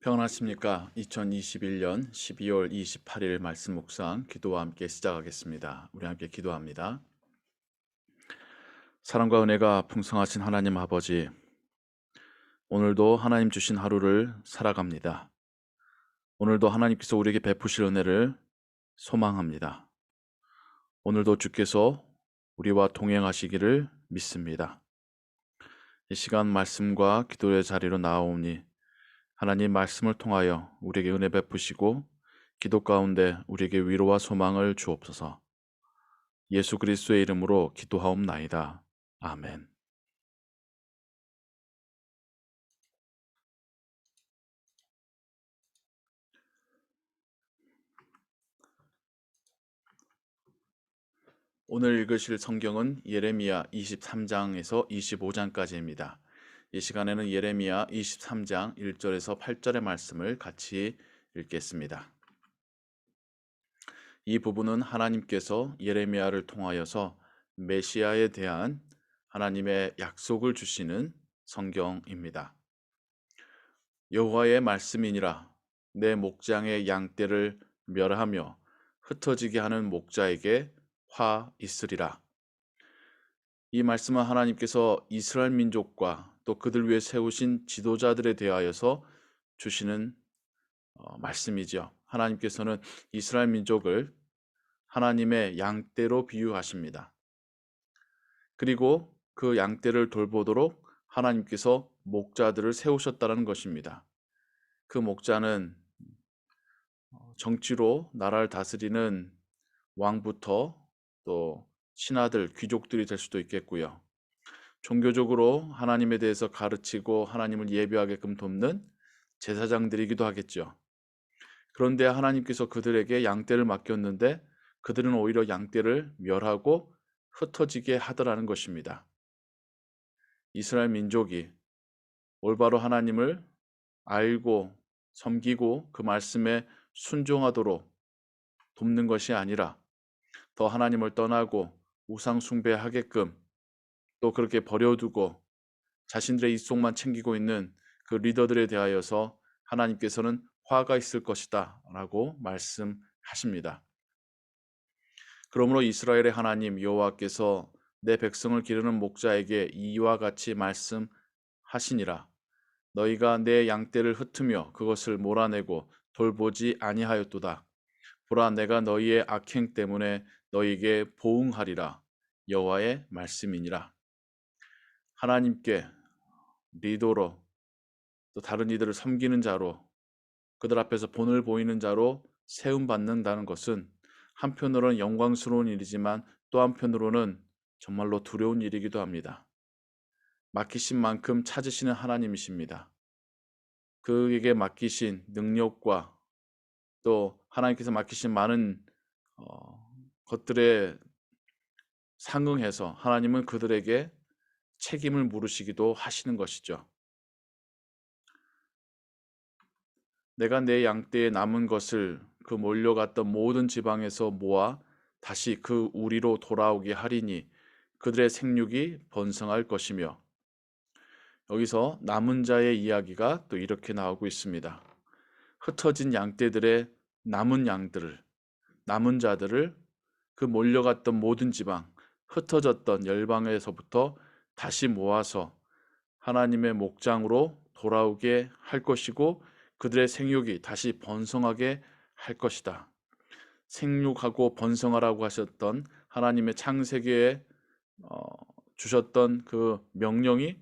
평안하십니까? 2021년 12월 28일 말씀 묵상 기도와 함께 시작하겠습니다. 우리 함께 기도합니다. 사랑과 은혜가 풍성하신 하나님 아버지, 오늘도 하나님 주신 하루를 살아갑니다. 오늘도 하나님께서 우리에게 베푸실 은혜를 소망합니다. 오늘도 주께서 우리와 동행하시기를 믿습니다. 이 시간 말씀과 기도의 자리로 나아오니 하나님 말씀을 통하여 우리에게 은혜 베푸시고 기도 가운데 우리에게 위로와 소망을 주옵소서. 예수 그리스도의 이름으로 기도하옵나이다. 아멘. 오늘 읽으실 성경은 예레미야 23장에서 25장까지입니다. 이 시간에는 예레미야 23장 1절에서 8절의 말씀을 같이 읽겠습니다. 이 부분은 하나님께서 예레미야를 통하여서 메시아에 대한 하나님의 약속을 주시는 성경입니다. 여호와의 말씀이니라. 내 목장의 양떼를 멸하며 흩어지게 하는 목자에게 화 있으리라. 이 말씀은 하나님께서 이스라엘 민족과 또 그들 위해 세우신 지도자들에 대하여서 주시는 말씀이죠. 하나님께서는 이스라엘 민족을 하나님의 양떼로 비유하십니다. 그리고 그 양떼를 돌보도록 하나님께서 목자들을 세우셨다는 것입니다. 그 목자는 정치로 나라를 다스리는 왕부터 또 신하들, 귀족들이 될 수도 있겠고요. 종교적으로 하나님에 대해서 가르치고 하나님을 예배하게끔 돕는 제사장들이기도 하겠죠. 그런데 하나님께서 그들에게 양떼를 맡겼는데 그들은 오히려 양떼를 멸하고 흩어지게 하더라는 것입니다. 이스라엘 민족이 올바로 하나님을 알고 섬기고 그 말씀에 순종하도록 돕는 것이 아니라 더 하나님을 떠나고 우상 숭배하게끔 또 그렇게 버려두고 자신들의 입속만 챙기고 있는 그 리더들에 대하여서 하나님께서는 화가 있을 것이다 라고 말씀하십니다. 그러므로 이스라엘의 하나님 여호와께서 내 백성을 기르는 목자에게 이와 같이 말씀하시니라. 너희가 내 양떼를 흩으며 그것을 몰아내고 돌보지 아니하였도다. 보라, 내가 너희의 악행 때문에 너희에게 보응하리라. 여호와의 말씀이니라. 하나님께 리더로 또 다른 이들을 섬기는 자로 그들 앞에서 본을 보이는 자로 세움 받는다는 것은 한편으로는 영광스러운 일이지만 또 한편으로는 정말로 두려운 일이기도 합니다. 맡기신 만큼 찾으시는 하나님이십니다. 그에게 맡기신 능력과 또 하나님께서 맡기신 많은 것들에 상응해서 하나님은 그들에게 책임을 물으시기도 하시는 것이죠. 내가 내 양떼에 남은 것을 그 몰려갔던 모든 지방에서 모아 다시 그 우리로 돌아오게 하리니 그들의 생육이 번성할 것이며, 여기서 남은 자의 이야기가 또 이렇게 나오고 있습니다. 흩어진 양떼들의 남은 양들을, 남은 자들을 그 몰려갔던 모든 지방, 흩어졌던 열방에서부터 다시 모아서 하나님의 목장으로 돌아오게 할 것이고 그들의 생육이 다시 번성하게 할 것이다. 생육하고 번성하라고 하셨던 하나님의 창세기에 주셨던 그 명령이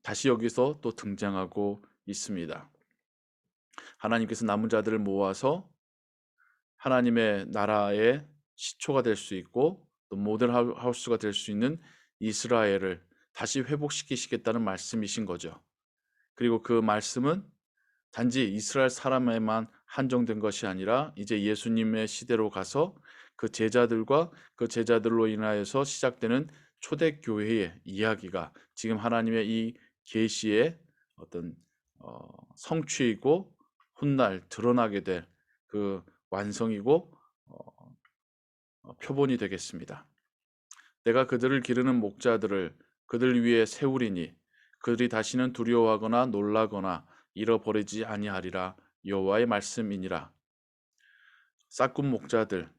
다시 여기서 또 등장하고 있습니다. 하나님께서 남은 자들을 모아서 하나님의 나라의 시초가 될 수 있고 또 모델 하우스가 될 수 있는 이스라엘을 다시 회복시키시겠다는 말씀이신 거죠. 그리고 그 말씀은 단지 이스라엘 사람에만 한정된 것이 아니라 이제 예수님의 시대로 가서 그 제자들과 그 제자들로 인하여서 시작되는 초대교회의 이야기가 지금 하나님의 이 계시의 어떤 성취이고 훗날 드러나게 될 그 완성이고 표본이 되겠습니다. 내가 그들을 기르는 목자들을 그들 위에 세우리니 그들이 다시는 두려워하거나 놀라거나 잃어버리지 아니하리라. 여호와의 말씀이니라. 싹군 목자들,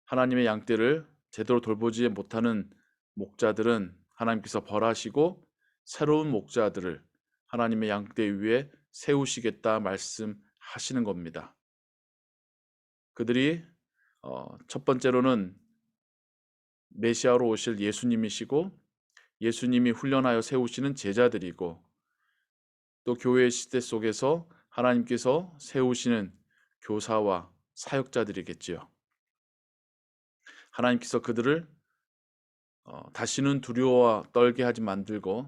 하나님의 양떼를 제대로 돌보지 못하는 목자들은 하나님께서 벌하시고 새로운 목자들을 하나님의 양떼 위에 세우시겠다 말씀하시는 겁니다. 그들이 첫 번째로는 메시아로 오실 예수님이시고 예수님이 훈련하여 세우시는 제자들이고 또 교회 시대 속에서 하나님께서 세우시는 교사와 사역자들이겠지요. 하나님께서 그들을 다시는 두려워 떨게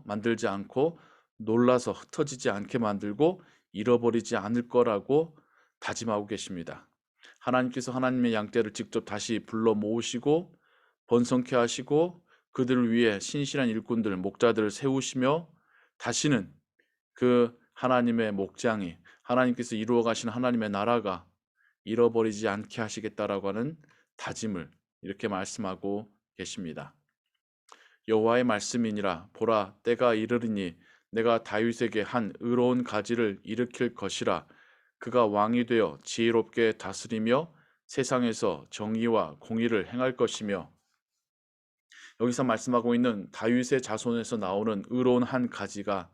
만들지 않고 놀라서 흩어지지 않게 만들고 잃어버리지 않을 거라고 다짐하고 계십니다. 하나님께서 하나님의 양떼를 직접 다시 불러 모으시고 번성케 하시고 그들을 위해 신실한 일꾼들, 목자들을 세우시며 다시는 그 하나님의 목장이 하나님께서 이루어 가신 하나님의 나라가 잃어버리지 않게 하시겠다라고 하는 다짐을 이렇게 말씀하고 계십니다. 여호와의 말씀이니라. 보라, 때가 이르리니 내가 다윗에게 한 의로운 가지를 일으킬 것이라. 그가 왕이 되어 지혜롭게 다스리며 세상에서 정의와 공의를 행할 것이며. 여기서 말씀하고 있는 다윗의 자손에서 나오는 의로운 한 가지가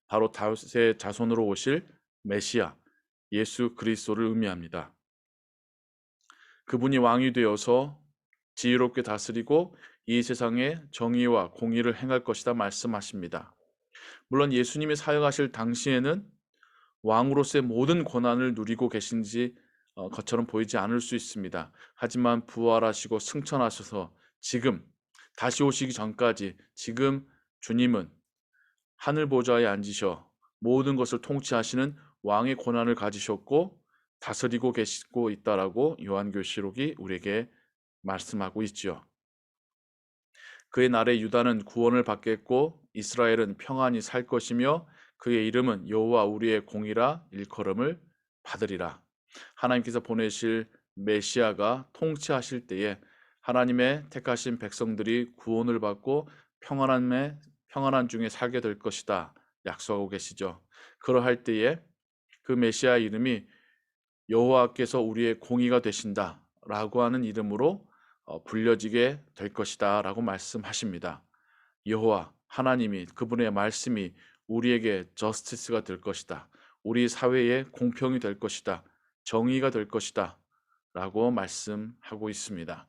바로 다윗의 자손으로 오실 메시아 예수 그리스도를 의미합니다. 그분이 왕이 되어서 지혜롭게 다스리고 이 세상에 정의와 공의를 행할 것이다 말씀하십니다. 물론 예수님이 사역하실 당시에는 왕으로서의 모든 권한을 누리고 계신지 것처럼 보이지 않을 수 있습니다. 하지만 부활하시고 승천하셔서 지금 다시 오시기 전까지 지금 주님은 하늘 보좌에 앉으셔 모든 것을 통치하시는 왕의 권한을 가지셨고 다스리고 계시고 있다라고 요한계시록이 우리에게 말씀하고 있지요. 그의 날에 유다는 구원을 받겠고 이스라엘은 평안히 살 것이며 그의 이름은 여호와 우리의 공이라 일컬음을 받으리라. 하나님께서 보내실 메시아가 통치하실 때에 하나님의 택하신 백성들이 구원을 받고 평안한 중에 살게 될 것이다 약속하고 계시죠. 그러할 때에 그 메시아 이름이 여호와께서 우리의 공의가 되신다라고 하는 이름으로 불려지게 될 것이다 라고 말씀하십니다. 여호와 하나님이 그분의 말씀이 우리에게 저스티스가 될 것이다. 우리 사회에 공평이 될 것이다. 정의가 될 것이다 라고 말씀하고 있습니다.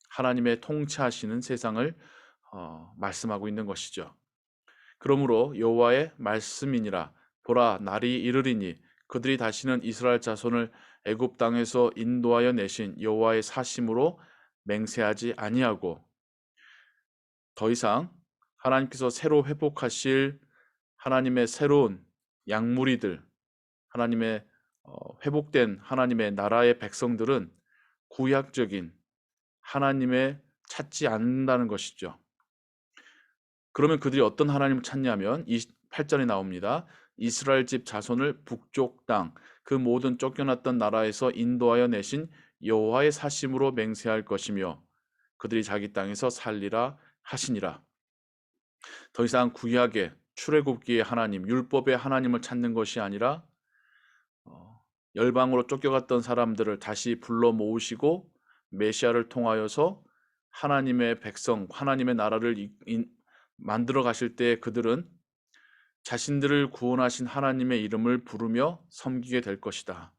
하나님의 통치하시는 세상을 말씀하고 있는 것이죠. 그러므로 여호와의 말씀이니라. 보라, 날이 이르리니 그들이 다시는 이스라엘 자손을 애굽 땅에서 인도하여 내신 여호와의 사심으로 맹세하지 아니하고 더 이상 하나님께서 새로 회복하실 하나님의 새로운 양무리들, 하나님의 회복된 하나님의 나라의 백성들은 구약적인 하나님의 찾지 않는다는 것이죠. 그러면 그들이 어떤 하나님을 찾냐면 28절에 나옵니다. 이스라엘 집 자손을 북쪽 땅, 그 모든 쫓겨났던 나라에서 인도하여 내신 여호와의 사심으로 맹세할 것이며 그들이 자기 땅에서 살리라 하시니라. 더 이상 구약의 출애굽기의 하나님, 율법의 하나님을 찾는 것이 아니라 열방으로 쫓겨갔던 사람들을 다시 불러 모으시고 메시아를 통하여서 하나님의 백성, 하나님의 나라를 만들어 가실 때 그들은 자신들을 구원하신 하나님의 이름을 부르며 섬기게 될 것이다.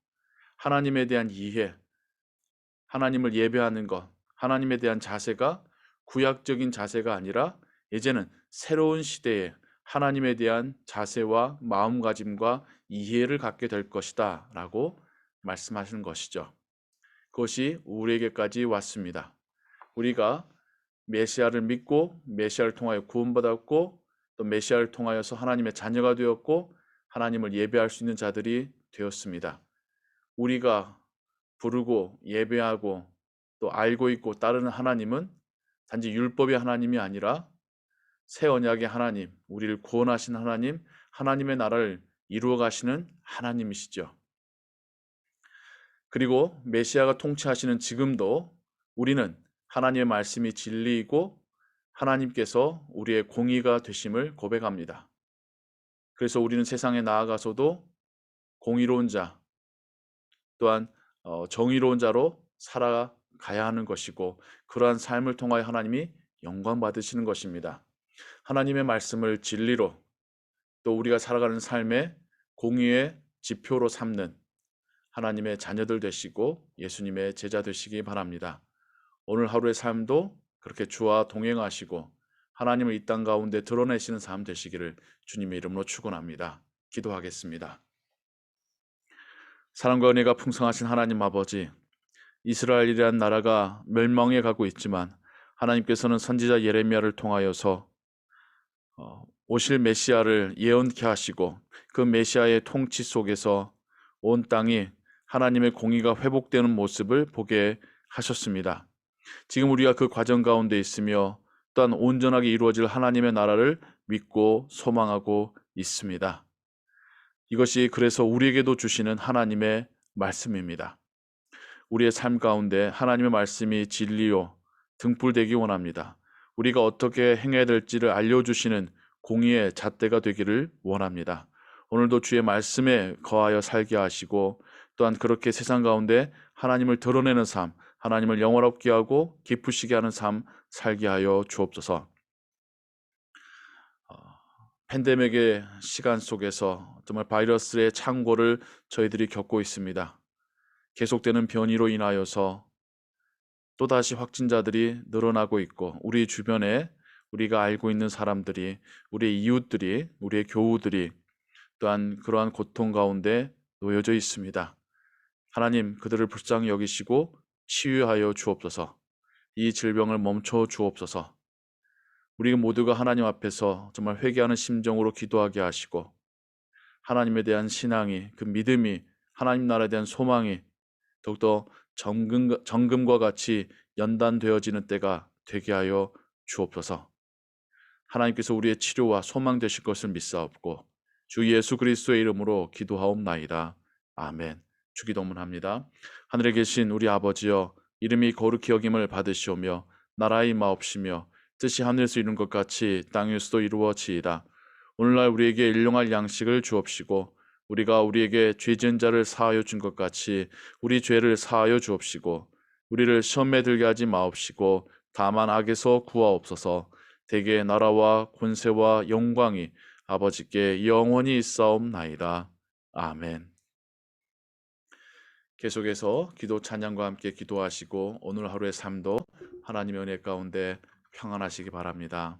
하나님에 대한 이해, 하나님을 예배하는 것, 하나님에 대한 자세가 구약적인 자세가 아니라 이제는 새로운 시대에 하나님에 대한 자세와 마음가짐과 이해를 갖게 될 것이다 라고 말씀하시는 것이죠. 그것이 우리에게까지 왔습니다. 우리가 메시아를 믿고 메시아를 통하여 구원받았고 또 메시아를 통하여서 하나님의 자녀가 되었고 하나님을 예배할 수 있는 자들이 되었습니다. 우리가 부르고 예배하고 또 알고 있고 따르는 하나님은 단지 율법의 하나님이 아니라 새 언약의 하나님, 우리를 구원하신 하나님, 하나님의 나라를 이루어 가시는 하나님이시죠. 그리고 메시아가 통치하시는 지금도 우리는 하나님의 말씀이 진리이고 하나님께서 우리의 공의가 되심을 고백합니다. 그래서 우리는 세상에 나아가서도 공의로운 자 또한 정의로운 자로 살아가야 하는 것이고 그러한 삶을 통하여 하나님이 영광 받으시는 것입니다. 하나님의 말씀을 진리로 또 우리가 살아가는 삶의 공의의 지표로 삼는 하나님의 자녀들 되시고 예수님의 제자 되시기 바랍니다. 오늘 하루의 삶도 그렇게 주와 동행하시고 하나님을 이 땅 가운데 드러내시는 삶 되시기를 주님의 이름으로 축원합니다. 기도하겠습니다. 사랑과 은혜가 풍성하신 하나님 아버지, 이스라엘이란 나라가 멸망해 가고 있지만 하나님께서는 선지자 예레미야를 통하여서 오실 메시아를 예언케 하시고 그 메시아의 통치 속에서 온 땅이 하나님의 공의가 회복되는 모습을 보게 하셨습니다. 지금 우리가 그 과정 가운데 있으며 또한 온전하게 이루어질 하나님의 나라를 믿고 소망하고 있습니다. 이것이 그래서 우리에게도 주시는 하나님의 말씀입니다. 우리의 삶 가운데 하나님의 말씀이 진리요 등불되기 원합니다. 우리가 어떻게 행해야 될지를 알려주시는 공의의 잣대가 되기를 원합니다. 오늘도 주의 말씀에 거하여 살게 하시고 또한 그렇게 세상 가운데 하나님을 드러내는 삶, 하나님을 영원롭게 하고 기쁘시게 하는 삶 살게 하여 주옵소서. 팬데믹의 시간 속에서 정말 바이러스의 창궐을 저희들이 겪고 있습니다. 계속되는 변이로 인하여서 또다시 확진자들이 늘어나고 있고 우리 주변에 우리가 알고 있는 사람들이 우리의 이웃들이 우리의 교우들이 또한 그러한 고통 가운데 놓여져 있습니다. 하나님 그들을 불쌍히 여기시고 치유하여 주옵소서. 이 질병을 멈춰 주옵소서. 우리 모두가 하나님 앞에서 정말 회개하는 심정으로 기도하게 하시고 하나님에 대한 신앙이 그 믿음이 하나님 나라에 대한 소망이 더욱더 정금과 같이 연단되어지는 때가 되게 하여 주옵소서. 하나님께서 우리의 치료와 소망 되실 것을 믿사옵고 주 예수 그리스도의 이름으로 기도하옵나이다. 아멘. 주기도문합니다. 하늘에 계신 우리 아버지여, 이름이 거룩히 여김을 받으시오며 나라의 임하옵시며 뜻이 하늘에서 이룬 것 같이 땅에서도 이루어지이다. 오늘날 우리에게 일용할 양식을 주옵시고 우리가 우리에게 죄 지은 자를 사하여 준 것 같이 우리 죄를 사하여 주옵시고 우리를 시험에 들게 하지 마옵시고 다만 악에서 구하옵소서. 대개 나라와 권세와 영광이 아버지께 영원히 있사옵나이다. 아멘. 계속해서 기도 찬양과 함께 기도하시고 오늘 하루의 삶도 하나님의 은혜 가운데 평안하시기 바랍니다.